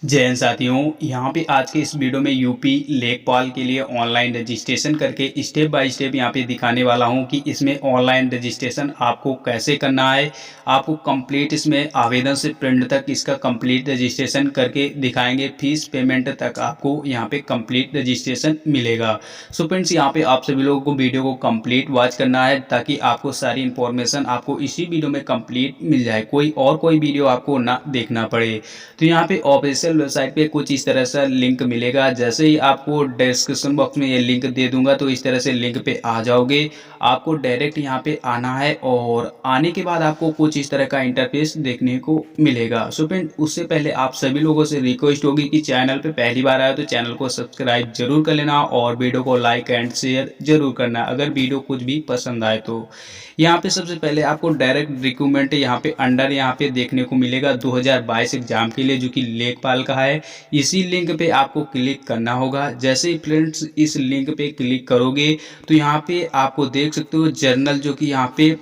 जय हिंद साथियों, यहाँ पे आज के इस वीडियो में यूपी लेखपाल के लिए ऑनलाइन रजिस्ट्रेशन करके स्टेप बाय स्टेप यहाँ पे दिखाने वाला हूँ कि इसमें ऑनलाइन रजिस्ट्रेशन आपको कैसे करना है। आपको कंप्लीट इसमें आवेदन से प्रिंट तक इसका कंप्लीट रजिस्ट्रेशन करके दिखाएंगे। फीस पेमेंट तक आपको यहाँ पे कंप्लीट रजिस्ट्रेशन मिलेगा। सो फ्रेंड्स, यहाँ पे आप सभी लोगों को वीडियो को कंप्लीट वॉच करना है ताकि आपको सारी इन्फॉर्मेशन आपको इसी वीडियो में कंप्लीट मिल जाए, कोई वीडियो आपको ना देखना पड़े। तो यहाँ पे ऑफिशियल वेबसाइट पे कुछ इस तरह से लिंक मिलेगा। जैसे ही आपको डिस्क्रिप्शन बॉक्स में ये लिंक दे दूंगा तो इस तरह से लिंक पे आ जाओगे। आपको डायरेक्ट यहाँ पे आना है और आने के बाद आपको कुछ इस तरह का इंटरफेस देखने को मिलेगा। सो फ्रेंड, उससे पहले आप सभी लोगों से रिक्वेस्ट होगी कि चैनल पे पहली बार आए तो चैनल को सब्सक्राइब जरूर कर लेना और वीडियो को लाइक एंड शेयर जरूर करना अगर वीडियो कुछ भी पसंद आए तो। यहाँ पे सबसे पहले आपको डायरेक्ट रिक्रूटमेंट यहाँ पे अंडर यहाँ पे देखने को मिलेगा 2022 एग्जाम के लिए, जो कि लेखपाल का है। इसी लिंक पे आपको क्लिक करना होगा। जैसे ही फ्रेंड्स इस लिंक पे क्लिक करोगे तो यहाँ पे आपको देख सकते हो जर्नल, जो कि यहाँ पे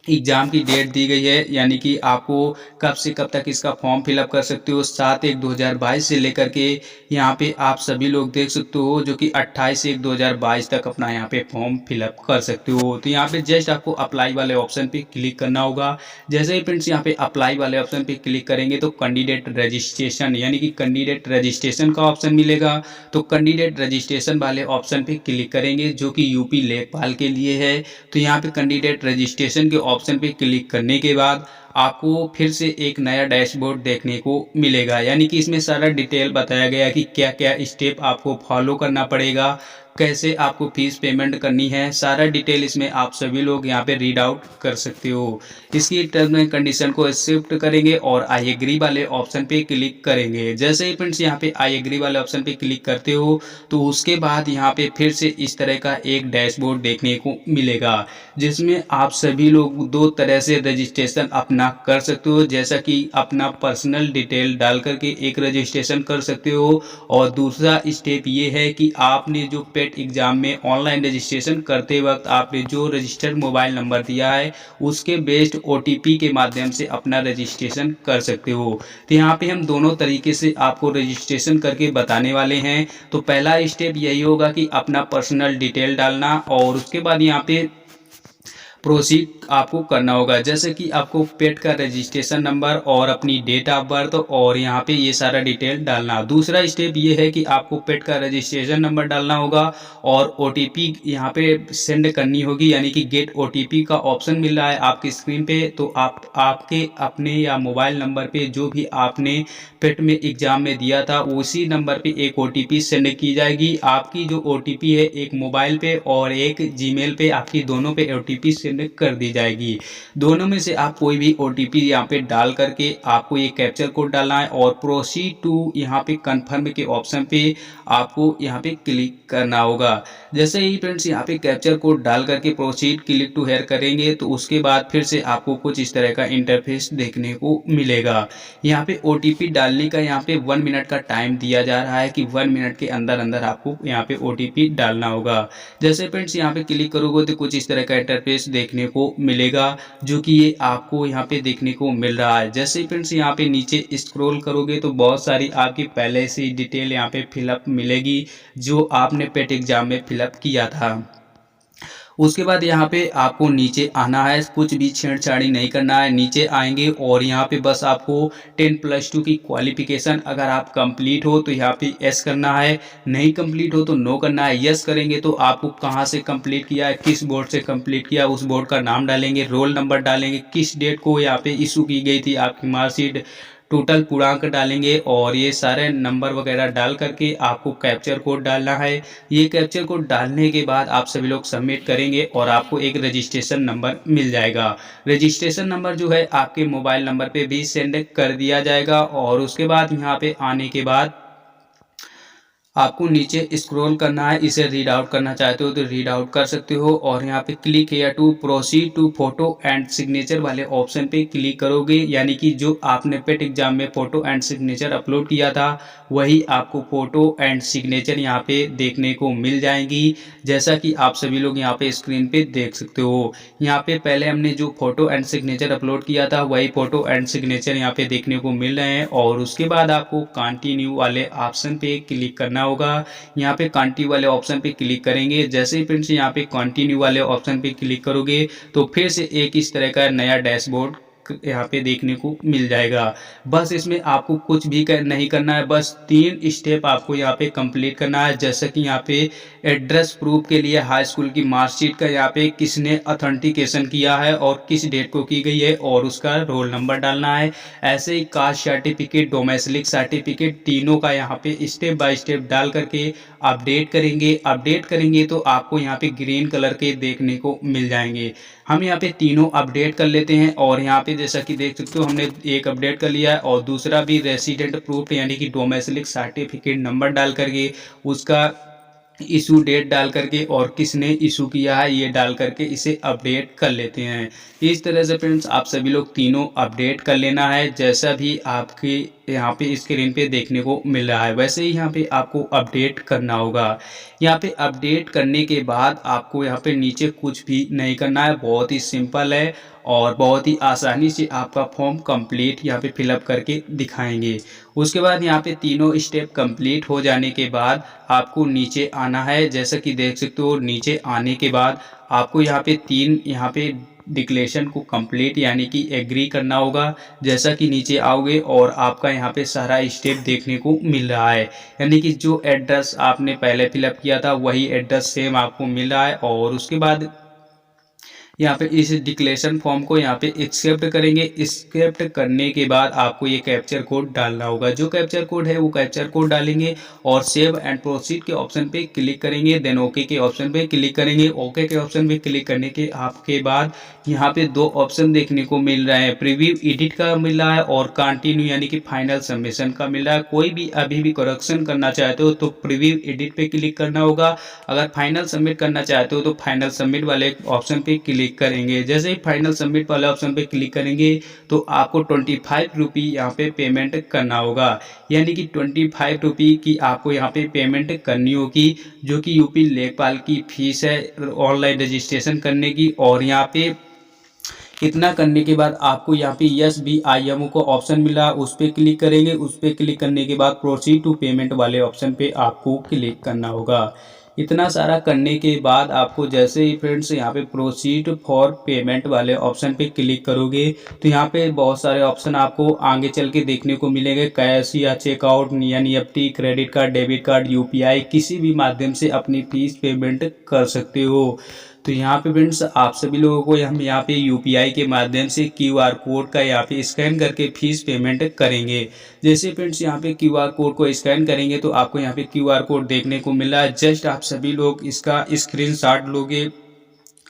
एग्ज़ाम की डेट दी गई है, यानी कि आपको कब से कब तक इसका फॉर्म फिलअप कर सकते हो। 7/1/2022 से लेकर के यहाँ पे आप सभी लोग देख सकते हो, जो कि 28/1/2022 तक अपना यहाँ पे फॉर्म फिलअप कर सकते हो। तो यहाँ पे जस्ट आपको अप्लाई वाले ऑप्शन पे क्लिक करना होगा। जैसे ही फ्रेंड्स यहाँ पे अप्लाई वाले ऑप्शन पे क्लिक करेंगे तो कैंडिडेट रजिस्ट्रेशन यानी कि कैंडिडेट रजिस्ट्रेशन का ऑप्शन मिलेगा। तो कैंडिडेट रजिस्ट्रेशन वाले ऑप्शन पे क्लिक करेंगे, जो कि यूपी लेखपाल के लिए है। तो यहाँ पे कैंडिडेट रजिस्ट्रेशन के ऑप्शन पे क्लिक करने के बाद आपको फिर से एक नया डैशबोर्ड देखने को मिलेगा, यानी कि इसमें सारा डिटेल बताया गया कि क्या क्या स्टेप आपको फॉलो करना पड़ेगा, कैसे आपको फीस पेमेंट करनी है। सारा डिटेल इसमें आप सभी लोग यहाँ पे रीड आउट कर सकते हो। इसकी टर्म एंड कंडीशन को एक्सेप्ट करेंगे और आई एग्री वाले ऑप्शन पे क्लिक करेंगे। जैसे ही फ्रेंड्स यहाँ पे आई एग्री वाले ऑप्शन पे क्लिक करते हो तो उसके बाद यहाँ पे फिर से इस तरह का एक डैशबोर्ड देखने को मिलेगा, जिसमें आप सभी लोग दो तरह से रजिस्ट्रेशन अपना कर सकते हो। जैसा कि अपना पर्सनल डिटेल डाल करके एक रजिस्ट्रेशन कर सकते हो, और दूसरा स्टेप ये है कि आपने जो पेट एग्जाम में ऑनलाइन रजिस्ट्रेशन करते वक्त आपने जो रजिस्टर्ड मोबाइल नंबर दिया है उसके बेस्ड ओटीपी के माध्यम से अपना रजिस्ट्रेशन कर सकते हो। तो यहाँ पे हम दोनों तरीके से आपको रजिस्ट्रेशन करके बताने वाले हैं। तो पहला स्टेप यही होगा कि अपना पर्सनल डिटेल डालना और उसके बाद यहाँ पे प्रोसीड आपको करना होगा। जैसे कि आपको पेट का रजिस्ट्रेशन नंबर और अपनी डेट ऑफ बर्थ और यहाँ पे ये सारा डिटेल डालना। दूसरा स्टेप ये है कि आपको पेट का रजिस्ट्रेशन नंबर डालना होगा और ओटीपी यहाँ पे सेंड करनी होगी, यानी कि गेट ओटीपी का ऑप्शन मिल रहा है आपकी स्क्रीन पे। तो आप आपके अपने या मोबाइल नंबर पे जो भी आपने पेट में एग्जाम में दिया था उसी नंबर पे एक ओटीपी सेंड की जाएगी। आपकी जो ओटीपी है एक मोबाइल पे और एक जीमेल पे, आपकी दोनों पे ओटीपी सेंड कर दी जाएगी। दोनों में से आप कोई भी ओटीपी यहाँ पे डाल करके आपको ये कैप्चर कोड डालना है और प्रोसीड टू यहाँ पे कन्फर्म के ऑप्शन पे आपको यहाँ पे क्लिक करना होगा। जैसे ही फ्रेंड्स यहाँ पे कैप्चर कोड डाल करके प्रोसीड क्लिक टू हेयर करेंगे तो उसके बाद फिर से आपको कुछ इस तरह का इंटरफेस देखने को मिलेगा। यहाँ पे ओटीपी डालने का यहाँ पे 1 मिनट का टाइम दिया जा रहा है कि 1 मिनट के अंदर अंदर आपको यहाँ पे ओटीपी डालना होगा। जैसे फ्रेंड्स यहाँ पे क्लिक करोगे तो कुछ इस तरह का इंटरफेस देखने को मिलेगा, जो कि ये आपको यहाँ पे देखने को मिल रहा है। जैसे फ्रेंड्स यहाँ पे नीचे स्क्रॉल करोगे तो बहुत सारी आपकी पहले से डिटेल यहाँ पे फिलअप मिलेगी जो आपने पेट एग्जाम में फिलअप किया था। उसके बाद यहाँ पे आपको नीचे आना है, कुछ भी छेड़छाड़ी नहीं करना है। नीचे आएंगे और यहाँ पे बस आपको 10+2 की क्वालिफिकेशन अगर आप कंप्लीट हो तो यहाँ पे यस करना है, नहीं कंप्लीट हो तो नो करना है। यस करेंगे तो आपको कहाँ से कंप्लीट किया है, किस बोर्ड से कंप्लीट किया, उस बोर्ड का नाम डालेंगे, रोल नंबर डालेंगे, किस डेट को यहाँ पे इशू की गई थी आपकी मार्कशीट, टोटल पूर्णांक डालेंगे और ये सारे नंबर वगैरह डाल करके आपको कैप्चर कोड डालना है। ये कैप्चर कोड डालने के बाद आप सभी लोग सबमिट करेंगे और आपको एक रजिस्ट्रेशन नंबर मिल जाएगा। रजिस्ट्रेशन नंबर जो है आपके मोबाइल नंबर पे भी सेंड कर दिया जाएगा और उसके बाद यहाँ पे आने के बाद आपको नीचे स्क्रॉल करना है, इसे रीड आउट करना चाहते हो तो रीड आउट कर सकते हो और यहाँ पे click here to proceed to photo and signature वाले ऑप्शन पे क्लिक करोगे, यानी कि जो आपने पेट एग्जाम में फोटो एंड सिग्नेचर अपलोड किया था वही आपको फोटो एंड सिग्नेचर यहाँ पे देखने को मिल जाएंगी। जैसा कि आप सभी लोग यहाँ पे स्क्रीन पे देख सकते हो, यहाँ पे पहले हमने जो फोटो एंड सिग्नेचर अपलोड किया था वही फोटो एंड सिग्नेचर यहाँ पे देखने को मिल रहे हैं। और उसके बाद आपको कंटिन्यू वाले ऑप्शन पे क्लिक करना होगा। यहाँ पे कंटिन्यू वाले ऑप्शन पे क्लिक करेंगे, जैसे ही फ्रेंड्स यहाँ पे कंटिन्यू वाले ऑप्शन पे क्लिक करोगे तो फिर से एक इस तरह का नया डैशबोर्ड यहाँ पे देखने को मिल जाएगा। बस इसमें आपको कुछ भी नहीं करना है, बस 3 स्टेप आपको यहाँ पे कंप्लीट करना है। जैसे कि यहाँ पे एड्रेस प्रूफ के लिए हाई स्कूल की मार्कशीट का यहाँ पे किसने अथेंटिकेशन किया है और किस डेट को की गई है और उसका रोल नंबर डालना है। ऐसे ही कास्ट सर्टिफिकेट, डोमेस्टिक सर्टिफिकेट, तीनों का यहाँ पे स्टेप बाय स्टेप डाल करके अपडेट करेंगे तो आपको यहाँ पे ग्रीन कलर के देखने को मिल जाएंगे। हम यहाँ पे तीनों अपडेट कर लेते हैं और यहाँ पे जैसा कि देख सकते हो हमने एक अपडेट कर लिया है और दूसरा भी रेसिडेंट प्रूफ यानी कि डोमेस्टिक सर्टिफिकेट नंबर डाल करके उसका इशू डेट डाल करके और किसने इशू किया है ये डाल करके इसे अपडेट कर लेते हैं। इस तरह से फ्रेंड्स आप सभी लोग तीनों अपडेट कर लेना है, जैसा भी आपके यहाँ पे स्क्रीन पे देखने को मिल रहा है वैसे ही यहाँ पे आपको अपडेट करना होगा। यहाँ पे अपडेट करने के बाद आपको यहाँ पे नीचे कुछ भी नहीं करना है, बहुत ही सिंपल है और बहुत ही आसानी से आपका फॉर्म कंप्लीट यहाँ पे फिलअप करके दिखाएंगे। उसके बाद यहाँ पे तीनों स्टेप कंप्लीट हो जाने के बाद आपको नीचे आना है, जैसा कि देख सकते हो नीचे आने के बाद आपको यहाँ पे 3 यहाँ पे डिक्लेरेशन को कंप्लीट यानी कि एग्री करना होगा। जैसा कि नीचे आओगे और आपका यहाँ पे सारा स्टेप देखने को मिल रहा है, यानी कि जो एड्रेस आपने पहले फिलअप किया था वही एड्रेस सेम आपको मिल रहा है। और उसके बाद यहाँ पे इस डिक्लेरेशन फॉर्म को यहाँ पे एक्सेप्ट करेंगे। एक्सेप्ट करने के बाद आपको ये कैप्चर कोड डालना होगा, जो कैप्चर कोड है वो कैप्चर कोड डालेंगे और सेव एंड प्रोसीड के ऑप्शन पे क्लिक करेंगे, देन ओके के ऑप्शन पे क्लिक करेंगे। ओके के ऑप्शन पे क्लिक करने के आपके बाद यहाँ पे 2 ऑप्शन देखने को मिल रहे हैं, प्रीव्यू एडिट का मिल रहा है और कंटिन्यू यानी कि फाइनल सबमिशन का मिल रहा है। कोई भी अभी भी करेक्शन करना चाहते हो तो प्रीव्यू एडिट पे क्लिक करना होगा, अगर फाइनल सबमिट करना चाहते हो तो फाइनल सबमिट वाले ऑप्शन पे क्लिक करेंगे। जैसे ही फाइनल सबमिट वाले ऑप्शन पे क्लिक करेंगे तो आपको 25 रुपी यहाँ पे पेमेंट करना होगा, यानी कि 25 रुपी की आपको यहाँ पे पेमेंट करनी होगी, जो कि यूपी लेखपाल की फीस है ऑनलाइन रजिस्ट्रेशन करने की। और यहाँ पे इतना करने के बाद आपको यहाँ पे SBIMO को ऑप्शन मिला, उस पर क्लिक करेंगे। उस पर क्लिक करने के बाद प्रोसीड टू पेमेंट वाले ऑप्शन पे आपको क्लिक करना होगा। इतना सारा करने के बाद आपको जैसे ही फ्रेंड्स यहाँ पे प्रोसीड फॉर पेमेंट वाले ऑप्शन पे क्लिक करोगे तो यहाँ पे बहुत सारे ऑप्शन आपको आगे चल के देखने को मिलेंगे, कैश या checkout, NEFT, credit card, debit card, UPI, किसी भी माध्यम से अपनी फीस पेमेंट कर सकते हो। तो यहाँ पे फ्रेंड्स आप सभी लोगों को हम यहाँ पे UPI के माध्यम से QR कोड का यहाँ पे स्कैन करके फीस पेमेंट करेंगे। जैसे फ्रेंड्स यहाँ पे QR कोड को स्कैन करेंगे तो आपको यहाँ पे QR कोड देखने को मिल रहा है। जस्ट आप सभी लोग इसका स्क्रीनशॉट लोगे।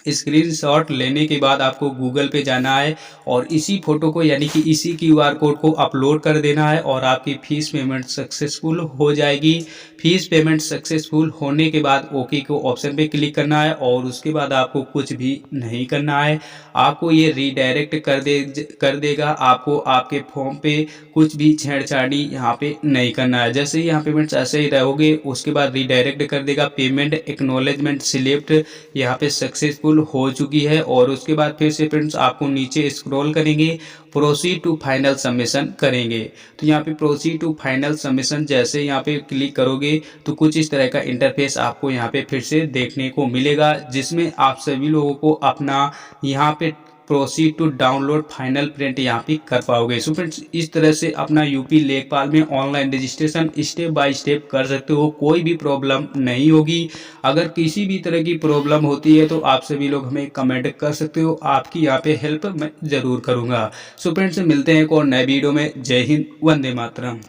स्क्रीनशॉट लेने के बाद आपको गूगल पे जाना है और इसी फोटो को यानी कि इसी QR कोड को अपलोड कर देना है और आपकी फ़ीस पेमेंट सक्सेसफुल हो जाएगी। फ़ीस पेमेंट सक्सेसफुल होने के बाद ओके को ऑप्शन पे क्लिक करना है और उसके बाद आपको कुछ भी नहीं करना है, आपको ये रीडायरेक्ट कर देगा। आपको आपके फॉर्म पे कुछ भी छेड़छाड़ी यहाँ पे नहीं करना है। जैसे ही यहाँ पेमेंट्स ऐसे ही रहोगे उसके बाद रीडायरेक्ट कर देगा। पेमेंट एक्नॉलेजमेंट स्लिप यहाँ पे सक्सेसफुल हो चुकी है और उसके बाद फिर से फ्रेंड्स आपको नीचे स्क्रॉल करेंगे, प्रोसीड टू फाइनल सबमिशन करेंगे। तो यहाँ पे प्रोसीड टू फाइनल सबमिशन जैसे यहाँ पे क्लिक करोगे तो कुछ इस तरह का इंटरफेस आपको यहाँ पे फिर से देखने को मिलेगा, जिसमें आप सभी लोगों को अपना यहाँ पे proceed to download final print यहाँ पे कर पाओगे। सो फ्रेंड्स इस तरह से अपना यूपी लेखपाल में online registration step by step कर सकते हो, कोई भी प्रॉब्लम नहीं होगी। अगर किसी भी तरह की प्रॉब्लम होती है तो आप सभी लोग हमें कमेंट कर सकते हो, आपकी यहाँ पे हेल्प मैं ज़रूर करूँगा। सो फ्रेंड्स मिलते हैं एक और नए वीडियो में। जय हिंद, वंदे मातरम।